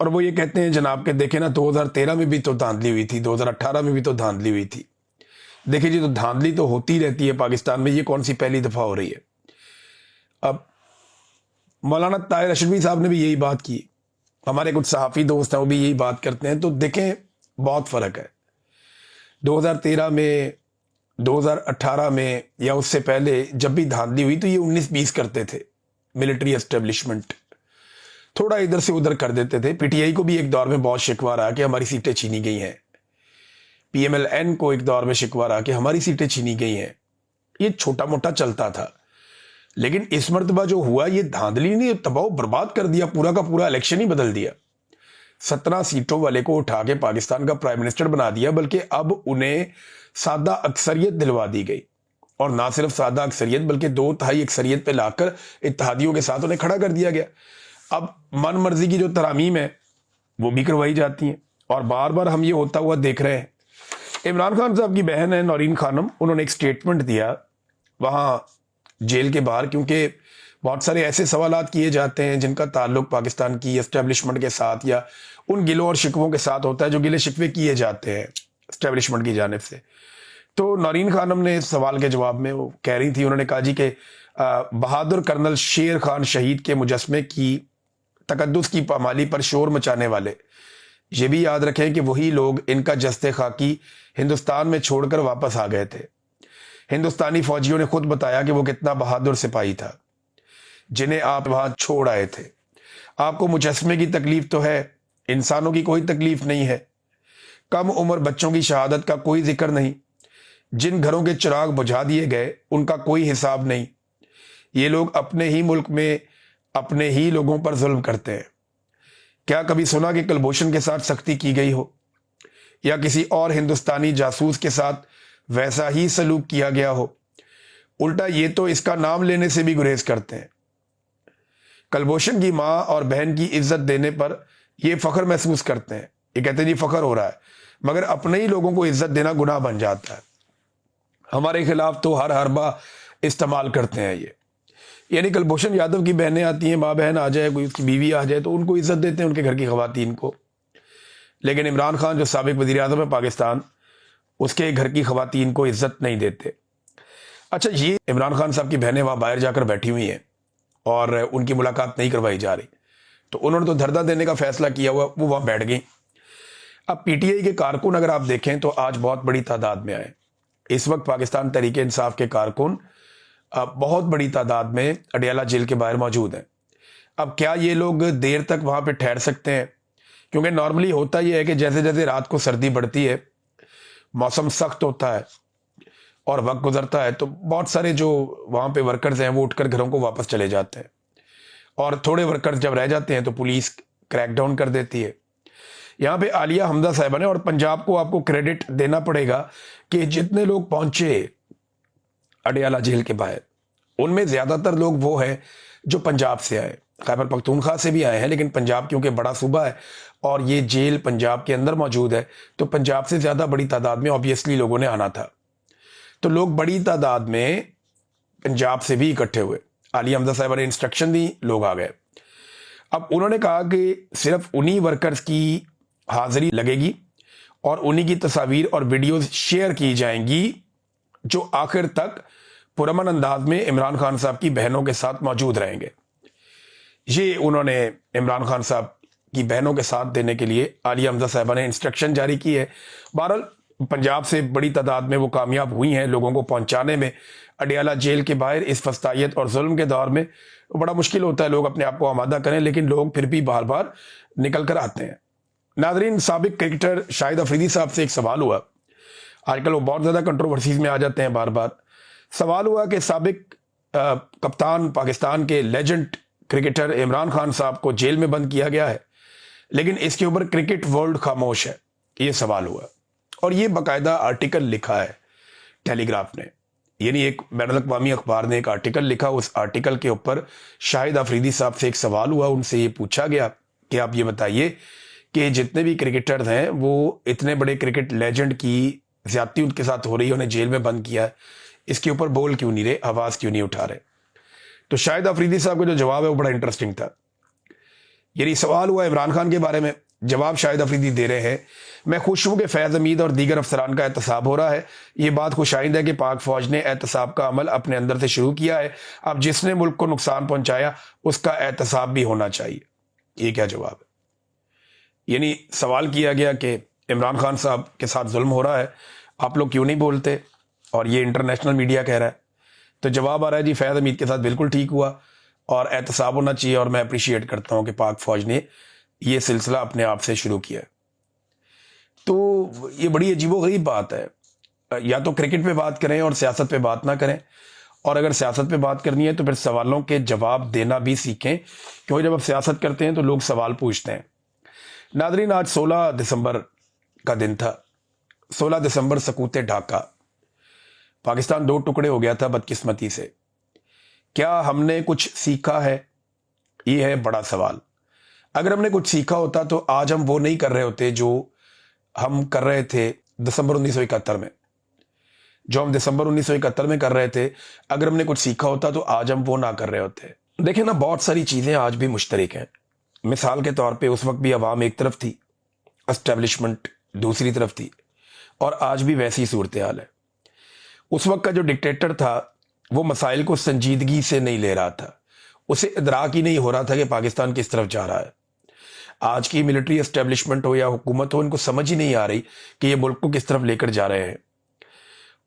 اور وہ یہ کہتے ہیں جناب کہ دیکھیں نا 2013 میں بھی تو دھاندلی ہوئی تھی, 2018 میں بھی تو دھاندلی ہوئی تھی. دیکھیں جی, تو دھاندلی تو ہوتی رہتی ہے پاکستان میں, یہ کون سی پہلی دفعہ ہو رہی ہے. اب مولانا طاہر اشرفی صاحب نے بھی یہی بات کی, ہمارے کچھ صحافی دوست ہیں وہ بھی یہی بات کرتے ہیں. تو دیکھیں بہت فرق ہے 2013 میں, 2018 میں, یا اس سے پہلے جب بھی دھاندلی ہوئی تو یہ 19-20 کرتے تھے. ملٹری اسٹیبلشمنٹ تھوڑا ادھر سے ادھر کر دیتے تھے. پی ٹی آئی کو بھی ایک دور میں بہت شکوہ رہا کہ ہماری سیٹیں چھینی گئی ہیں. پی ایم ایل این کو ایک دور میں شکوہ رہا کہ ہماری سیٹیں چھینی گئی ہیں. یہ چھوٹا موٹا چلتا تھا. لیکن اس مرتبہ جو ہوا یہ دھاندلی نے تباہ و برباد کر دیا, پورا کا پورا الیکشن ہی بدل دیا. 17 سیٹوں والے کو اٹھا کے پاکستان کا پرائم منسٹر بنا دیا, بلکہ اب انہیں سادہ اکثریت دلوا دی گئی. اور نہ صرف سادہ اکثریت بلکہ 2/3 اکثریت پہ لا کر اتحادیوں کے ساتھ انہیں کھڑا کر دیا گیا. اب من مرضی کی جو ترامیم ہے وہ بھی کروائی جاتی ہیں, اور بار بار ہم یہ ہوتا ہوا دیکھ رہے ہیں. عمران خان صاحب کی بہن ہے نورین خانم, انہوں نے ایک سٹیٹمنٹ دیا وہاں جیل کے باہر, کیونکہ بہت سارے ایسے سوالات کیے جاتے ہیں جن کا تعلق پاکستان کی اسٹیبلشمنٹ کے ساتھ یا ان گلوں اور شکووں کے ساتھ ہوتا ہے جو گلے شکوے کیے جاتے ہیں اسٹیبلشمنٹ کی جانب سے. تو نورین خانم نے سوال کے جواب میں وہ کہہ رہی تھی, انہوں نے کہا جی کہ بہادر کرنل شیر خان شہید کے مجسمے کی تقدس کی پامالی پر شور مچانے والے یہ بھی یاد رکھیں کہ وہی لوگ ان کا جسد خاکی ہندوستان میں چھوڑ کر واپس آ گئے تھے. ہندوستانی فوجیوں نے خود بتایا کہ وہ کتنا بہادر سپاہی تھا جنہیں آپ وہاں چھوڑ آئے تھے. آپ کو مجسمے کی تکلیف تو ہے, انسانوں کی کوئی تکلیف نہیں ہے. کم عمر بچوں کی شہادت کا کوئی ذکر نہیں. جن گھروں کے چراغ بجھا دیے گئے ان کا کوئی حساب نہیں. یہ لوگ اپنے ہی ملک میں اپنے ہی لوگوں پر ظلم کرتے ہیں. کیا کبھی سنا کہ کلبھوشن کے ساتھ سختی کی گئی ہو یا کسی اور ہندوستانی جاسوس کے ساتھ ویسا ہی سلوک کیا گیا ہو؟ الٹا یہ تو اس کا نام لینے سے بھی گریز کرتے ہیں. کلبھوشن کی ماں اور بہن کی عزت دینے پر یہ فخر محسوس کرتے ہیں. یہ کہتے ہیں جی فخر ہو رہا ہے, مگر اپنے ہی لوگوں کو عزت دینا گناہ بن جاتا ہے. ہمارے خلاف تو ہر حربہ استعمال کرتے ہیں یہ. یعنی کلبھوشن یادو کی بہنیں آتی ہیں, ماں بہن آ جائے, کوئی اس کی بیوی آ جائے تو ان کو عزت دیتے ہیں, ان کے گھر کی خواتین کو. لیکن عمران خان جو سابق وزیر اعظم ہے پاکستان, اس کے گھر کی خواتین کو عزت نہیں دیتے. اچھا, یہ عمران خان صاحب کی بہنیں وہاں باہر جا کر بیٹھی ہوئی ہیں اور ان کی ملاقات نہیں کروائی جا رہی, تو انہوں نے تو دھردہ دینے کا فیصلہ کیا ہوا, وہ وہاں بیٹھ گئیں. اب پی ٹی آئی کے کارکن اگر آپ دیکھیں تو آج بہت بڑی تعداد میں آئے. اس وقت پاکستان تحریک انصاف کے کارکن بہت بڑی تعداد میں اڈیالہ جیل کے باہر موجود ہیں. اب کیا یہ لوگ دیر تک وہاں پہ ٹھہر سکتے ہیں؟ کیونکہ نارملی ہوتا یہ ہے کہ جیسے جیسے رات کو سردی بڑھتی ہے, موسم سخت ہوتا ہے اور وقت گزرتا ہے, تو بہت سارے جو وہاں پہ ورکرز ہیں وہ اٹھ کر گھروں کو واپس چلے جاتے ہیں, اور تھوڑے ورکرز جب رہ جاتے ہیں تو پولیس کریک ڈاؤن کر دیتی ہے. یہاں پہ عالیہ حمزہ صاحبہ نے, اور پنجاب کو آپ کو کریڈٹ دینا پڑے گا کہ جتنے لوگ پہنچے اڈیالہ جیل کے باہر, ان میں زیادہ تر لوگ وہ ہیں جو پنجاب سے آئے. خیبر پختونخوا سے بھی آئے ہیں, لیکن پنجاب کیونکہ بڑا صوبہ ہے اور یہ جیل پنجاب کے اندر موجود ہے, تو پنجاب سے زیادہ بڑی تعداد میں آبویسلی لوگوں نے آنا تھا. تو لوگ بڑی تعداد میں پنجاب سے بھی اکٹھے ہوئے. عالیہ حمزہ صاحبہ نے انسٹرکشن دی, لوگ آ گئے. اب انہوں نے کہا کہ صرف انہی ورکرز کی حاضری لگے گی اور انہی کی تصاویر اور ویڈیوز شیئر کی جائیں گی جو آخر تک پرامن انداز میں عمران خان صاحب کی بہنوں کے ساتھ موجود رہیں گے. یہ انہوں نے عمران خان صاحب کی بہنوں کے ساتھ دینے کے لیے عالیہ حمزہ صاحبہ نے انسٹرکشن جاری کی ہے. بہرحال پنجاب سے بڑی تعداد میں وہ کامیاب ہوئی ہیں لوگوں کو پہنچانے میں. اڈیالہ جیل کے باہر اس فسطائیت اور ظلم کے دور میں بڑا مشکل ہوتا ہے لوگ اپنے آپ کو آمادہ کریں, لیکن لوگ پھر بھی بار بار نکل کر آتے ہیں. ناظرین, سابق کرکٹر شاہد افریدی صاحب سے ایک سوال ہوا. آج کل وہ بہت زیادہ کنٹروورسیز میں آ جاتے ہیں بار بار. سوال ہوا کہ سابق کپتان پاکستان کے لیجنڈ کرکٹر عمران خان صاحب کو جیل میں بند کیا گیا ہے, لیکن اس کے اوپر کرکٹ ورلڈ خاموش ہے. یہ سوال ہوا, اور یہ باقاعدہ آرٹیکل لکھا ہے ٹیلی گراف نے, یعنی ایک بین الاقوامی اخبار نے ایک آرٹیکل لکھا. اس آرٹیکل کے اوپر شاہد افریدی صاحب سے ایک سوال ہوا. ان سے یہ پوچھا گیا کہ آپ یہ بتائیے کہ جتنے بھی کرکٹرز ہیں وہ اتنے بڑے کرکٹ لیجنڈ کی زیادتی ان کے ساتھ ہو رہی ہے, انہیں جیل میں بند کیا ہے, اس کے اوپر بول کیوں نہیں رہے, آواز کیوں نہیں اٹھا رہے؟ تو شاہد افریدی صاحب کا جو جواب ہے وہ بڑا انٹرسٹنگ تھا. یعنی سوال ہوا عمران خان کے بارے میں، جواب شاہد افریدی دے رہے ہیں، میں خوش ہوں کہ فیض حمید اور دیگر افسران کا احتساب ہو رہا ہے، یہ بات خوش آئند ہے کہ پاک فوج نے احتساب کا عمل اپنے اندر سے شروع کیا ہے، اب جس نے ملک کو نقصان پہنچایا اس کا احتساب بھی ہونا چاہیے۔ یہ کیا جواب ہے؟ یعنی سوال کیا گیا کہ عمران خان صاحب کے ساتھ ظلم ہو رہا ہے، آپ لوگ کیوں نہیں بولتے، اور یہ انٹرنیشنل میڈیا کہہ رہا ہے، تو جواب آ رہا ہے جی فیض حمید کے ساتھ بالکل ٹھیک ہوا اور احتساب ہونا چاہیے، اور میں اپریشیٹ کرتا ہوں کہ پاک فوج نے یہ سلسلہ اپنے آپ سے شروع کیا ہے۔ تو یہ بڑی عجیب و غریب بات ہے، یا تو کرکٹ پہ بات کریں اور سیاست پہ بات نہ کریں، اور اگر سیاست پہ بات کرنی ہے تو پھر سوالوں کے جواب دینا بھی سیکھیں، کیونکہ جب آپ سیاست کرتے ہیں تو لوگ سوال پوچھتے ہیں۔ ناظرین، آج 16 دسمبر کا دن تھا، 16 دسمبر سقوط ڈھاکہ، پاکستان 2 ٹکڑے ہو گیا تھا بدقسمتی سے۔ کیا ہم نے کچھ سیکھا ہے؟ یہ ہے بڑا سوال۔ اگر ہم نے کچھ سیکھا ہوتا تو آج ہم وہ نہیں کر رہے ہوتے جو ہم کر رہے تھے دسمبر 1971 میں، جو ہم دسمبر 1971 میں کر رہے تھے۔ اگر ہم نے کچھ سیکھا ہوتا تو آج ہم وہ نہ کر رہے ہوتے۔ دیکھیں نا، بہت ساری چیزیں آج بھی مشترک ہیں۔ مثال کے طور پہ اس وقت بھی عوام ایک طرف تھی، اسٹیبلشمنٹ دوسری طرف تھی، اور آج بھی ویسی صورتحال ہے۔ اس وقت کا جو ڈکٹیٹر تھا وہ مسائل کو سنجیدگی سے نہیں لے رہا تھا، اسے ادراک ہی نہیں ہو رہا تھا کہ پاکستان کس طرف جا رہا ہے۔ آج کی ملٹری اسٹیبلشمنٹ ہو یا حکومت ہو، ان کو سمجھ ہی نہیں آ رہی کہ یہ ملک کو کس طرف لے کر جا رہے ہیں،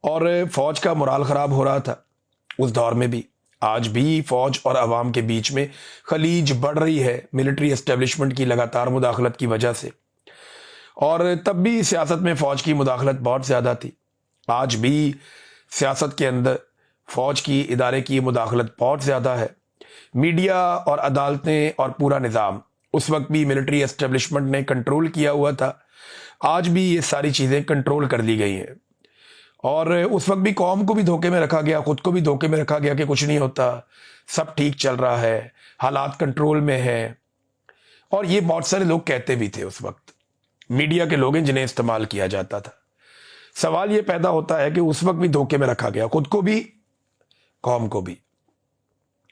اور فوج کا مورال خراب ہو رہا تھا اس دور میں بھی۔ آج بھی فوج اور عوام کے بیچ میں خلیج بڑھ رہی ہے ملٹری اسٹیبلشمنٹ کی لگاتار مداخلت کی وجہ سے، اور تب بھی سیاست میں فوج کی مداخلت بہت زیادہ تھی۔ آج بھی سیاست کے اندر فوج کی ادارے کی مداخلت بہت زیادہ ہے۔ میڈیا اور عدالتیں اور پورا نظام اس وقت بھی ملٹری اسٹیبلشمنٹ نے کنٹرول کیا ہوا تھا، آج بھی یہ ساری چیزیں کنٹرول کر لی گئی ہیں، اور اس وقت بھی قوم کو بھی دھوکے میں رکھا گیا، خود کو بھی دھوکے میں رکھا گیا کہ کچھ نہیں ہوتا، سب ٹھیک چل رہا ہے، حالات کنٹرول میں ہے۔ اور یہ بہت سارے لوگ کہتے بھی تھے اس وقت، میڈیا کے لوگ ہیں جنہیں استعمال کیا جاتا تھا۔ سوال یہ پیدا ہوتا ہے کہ اس وقت بھی دھوکے میں رکھا گیا، خود کو بھی قوم کو بھی،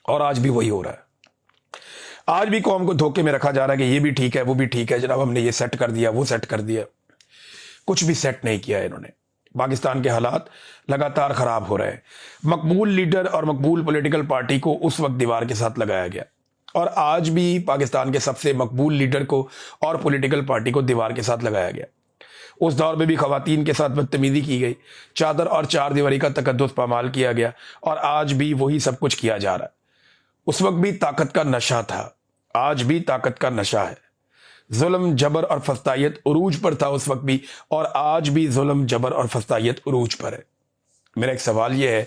اور آج بھی وہی ہو رہا ہے۔ آج بھی قوم کو دھوکے میں رکھا جا رہا ہے کہ یہ بھی ٹھیک ہے، وہ بھی ٹھیک ہے، جناب ہم نے یہ سیٹ کر دیا، وہ سیٹ کر دیا۔ کچھ بھی سیٹ نہیں کیا انہوں نے۔ پاکستان کے حالات لگاتار خراب ہو رہے ہیں۔ مقبول لیڈر اور مقبول پولیٹیکل پارٹی کو اس وقت دیوار کے ساتھ لگایا گیا، اور آج بھی پاکستان کے سب سے مقبول لیڈر کو اور پولیٹیکل پارٹی کو دیوار کے ساتھ لگایا گیا۔ اس دور میں بھی خواتین کے ساتھ بدتمیزی کی گئی، چادر اور چار دیواری کا تقدس پامال کیا گیا، اور آج بھی وہی سب کچھ کیا جا رہا ہے۔ اس وقت بھی طاقت کا نشہ تھا، آج بھی طاقت کا نشہ ہے۔ ظلم، جبر اور فسطائیت عروج پر تھا اس وقت بھی، اور آج بھی ظلم، جبر اور فسطائیت عروج پر ہے۔ میرا ایک سوال یہ ہے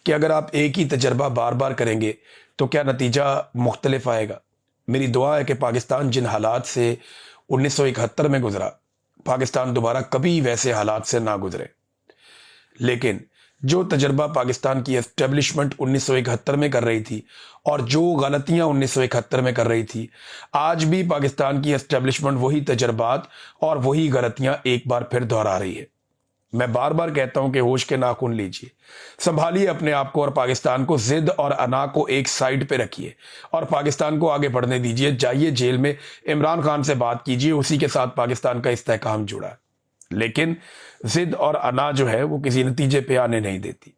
کہ اگر آپ ایک ہی تجربہ بار بار کریں گے تو کیا نتیجہ مختلف آئے گا؟ میری دعا ہے کہ پاکستان جن حالات سے 1971 میں گزرا، پاکستان دوبارہ کبھی ویسے حالات سے نہ گزرے۔ لیکن جو تجربہ پاکستان کی اسٹیبلشمنٹ 1971 میں کر رہی تھی، اور جو غلطیاں 1971 میں کر رہی تھی، آج بھی پاکستان کی اسٹیبلشمنٹ وہی تجربات اور وہی غلطیاں ایک بار پھر دہرا رہی ہے۔ میں بار بار کہتا ہوں کہ ہوش کے ناخن لیجئے، سنبھالیے اپنے آپ کو، اور پاکستان کو، ضد اور انا کو ایک سائیڈ پہ رکھیے، اور پاکستان کو آگے بڑھنے دیجئے۔ جائیے جیل میں، عمران خان سے بات کیجئے، اسی کے ساتھ پاکستان کا استحکام جڑا ہے۔ لیکن ضد اور انا جو ہے وہ کسی نتیجے پہ آنے نہیں دیتی۔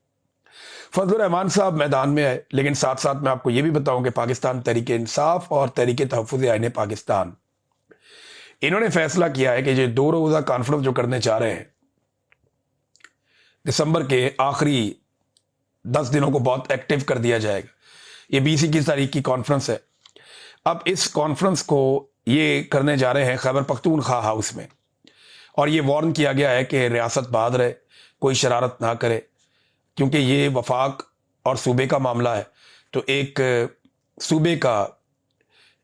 فضل الرحمان صاحب میدان میں آئے، لیکن ساتھ ساتھ میں آپ کو یہ بھی بتاؤں کہ پاکستان تحریک انصاف اور تحریک تحفظ آئین پاکستان، انہوں نے فیصلہ کیا ہے کہ یہ 2 روزہ کانفرنس جو کرنے چاہ رہے ہیں، دسمبر کے آخری 10 دنوں کو بہت ایکٹیو کر دیا جائے گا۔ یہ 20-21 تاریخ کی کانفرنس ہے۔ اب اس کانفرنس کو یہ کرنے جا رہے ہیں خیبر پختونخوا ہاؤس میں، اور یہ وارن کیا گیا ہے کہ ریاست باد رہے، کوئی شرارت نہ کرے، کیونکہ یہ وفاق اور صوبے کا معاملہ ہے۔ تو ایک صوبے کا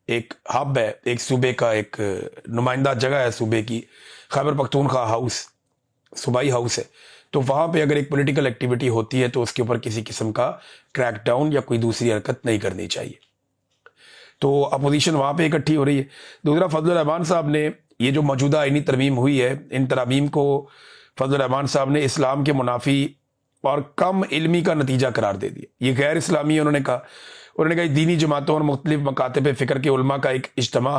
ایک ہب ہے، ایک صوبے کا ایک نمائندہ جگہ ہے صوبے کی، خیبر پختونخوا ہاؤس صوبائی ہاؤس ہے، تو وہاں پہ اگر ایک پولیٹیکل ایکٹیویٹی ہوتی ہے تو اس کے اوپر کسی قسم کا کریک ڈاؤن یا کوئی دوسری حرکت نہیں کرنی چاہیے۔ تو اپوزیشن وہاں پہ اکٹھی ہو رہی ہے۔ دوسرا، فضل الرحمان صاحب نے یہ جو موجودہ آئینی ترمیم ہوئی ہے، ان ترامیم کو فضل الرحمان صاحب نے اسلام کے منافی اور کم علمی کا نتیجہ قرار دے دیا۔ یہ غیر اسلامی ہے، انہوں نے کہا دینی جماعتوں اور مختلف مکاتب فکر کے علماء کا ایک اجتماع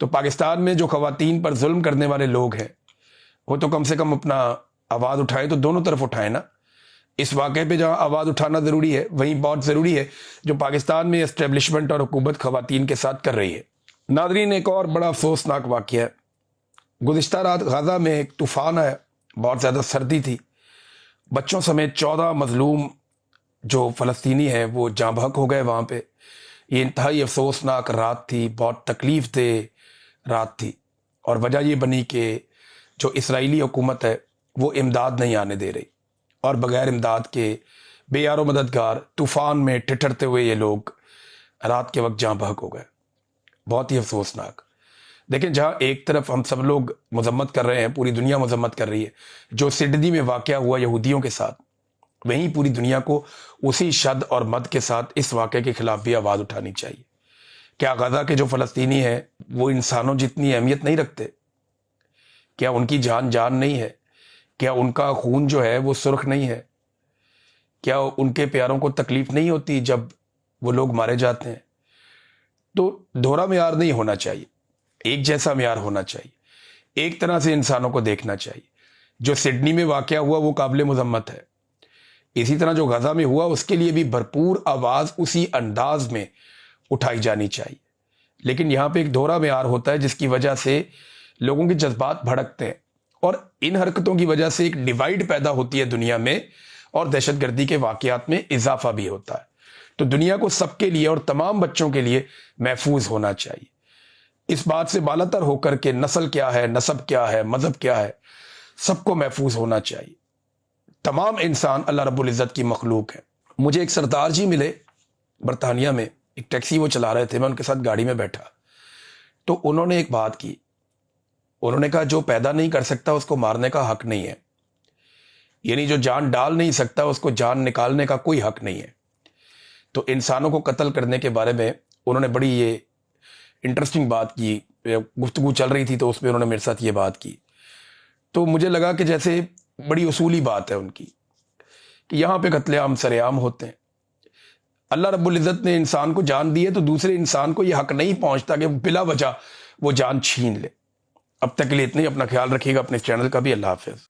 تو پاکستان میں جو خواتین پر ظلم کرنے والے لوگ ہیں وہ تو کم سے کم اپنا آواز اٹھائیں، تو دونوں طرف اٹھائیں نا۔ اس واقعے پہ جہاں آواز اٹھانا ضروری ہے وہیں بہت ضروری ہے جو پاکستان میں اسٹیبلشمنٹ اور حکومت خواتین کے ساتھ کر رہی ہے۔ ناظرین، ایک اور بڑا افسوسناک واقعہ ہے۔ گزشتہ رات غزہ میں ایک طوفان آیا، بہت زیادہ سردی تھی، بچوں سمیت 14 مظلوم جو فلسطینی ہیں وہ جاں بحق ہو گئے وہاں پہ۔ یہ انتہائی افسوسناک رات تھی، بہت تکلیف دہ رات تھی، اور وجہ یہ بنی کہ جو اسرائیلی حکومت ہے وہ امداد نہیں آنے دے رہی، اور بغیر امداد کے بے یار و مددگار طوفان میں ٹھٹھرتے ہوئے یہ لوگ رات کے وقت جاں بحق ہو گئے۔ بہت ہی افسوسناک۔ دیکھیں، جہاں ایک طرف ہم سب لوگ مذمت کر رہے ہیں، پوری دنیا مذمت کر رہی ہے جو سڈنی میں واقعہ ہوا یہودیوں کے ساتھ، وہیں پوری دنیا کو اسی شد اور مد کے ساتھ اس واقعے کے خلاف بھی آواز اٹھانی چاہیے۔ کیا غزہ کے جو فلسطینی ہیں وہ انسانوں جتنی اہمیت نہیں رکھتے؟ کیا ان کی جان جان نہیں ہے؟ کیا ان کا خون جو ہے وہ سرخ نہیں ہے؟ کیا ان کے پیاروں کو تکلیف نہیں ہوتی جب وہ لوگ مارے جاتے ہیں؟ تو دوہرا معیار نہیں ہونا چاہیے، ایک جیسا معیار ہونا چاہیے، ایک طرح سے انسانوں کو دیکھنا چاہیے۔ جو سڈنی میں واقعہ ہوا وہ قابل مذمت ہے، اسی طرح جو غزہ میں ہوا اس کے لیے بھی بھرپور آواز اسی انداز میں اٹھائی جانی چاہیے۔ لیکن یہاں پہ ایک دوہرا معیار ہوتا ہے جس کی وجہ سے لوگوں کے جذبات بھڑکتے ہیں، اور ان حرکتوں کی وجہ سے ایک ڈیوائیڈ پیدا ہوتی ہے دنیا میں، اور دہشت گردی کے واقعات میں اضافہ بھی ہوتا ہے۔ تو دنیا کو سب کے لیے اور تمام بچوں کے لیے محفوظ ہونا چاہیے۔ اس بات سے بالاتر ہو کر کے نسل کیا ہے، نسب کیا ہے، مذہب کیا ہے، سب کو محفوظ ہونا چاہیے۔ تمام انسان اللہ رب العزت کی مخلوق ہے۔ مجھے ایک سردار جی ملے برطانیہ میں، ایک ٹیکسی وہ چلا رہے تھے، میں ان کے ساتھ گاڑی میں بیٹھا، تو انہوں نے ایک بات کی، انہوں نے کہا جو پیدا نہیں کر سکتا اس کو مارنے کا حق نہیں ہے، یعنی جو جان ڈال نہیں سکتا اس کو جان نکالنے کا کوئی حق نہیں ہے۔ تو انسانوں کو قتل کرنے کے بارے میں انہوں نے بڑی یہ انٹرسٹنگ بات کی، گفتگو چل رہی تھی تو اس میں انہوں نے میرے ساتھ یہ بات کی، تو مجھے لگا کہ جیسے بڑی اصولی بات ہے ان کی کہ یہاں پہ قتل عام سر عام ہوتے ہیں۔ اللہ رب العزت نے انسان کو جان دی ہے تو دوسرے انسان کو یہ حق نہیں پہنچتا کہ بلا وجہ وہ جان چھین لے۔ اب تک کے لیے اتنا ہی، اپنا خیال رکھیے گا، اپنے چینل کا بھی۔ اللہ حافظ۔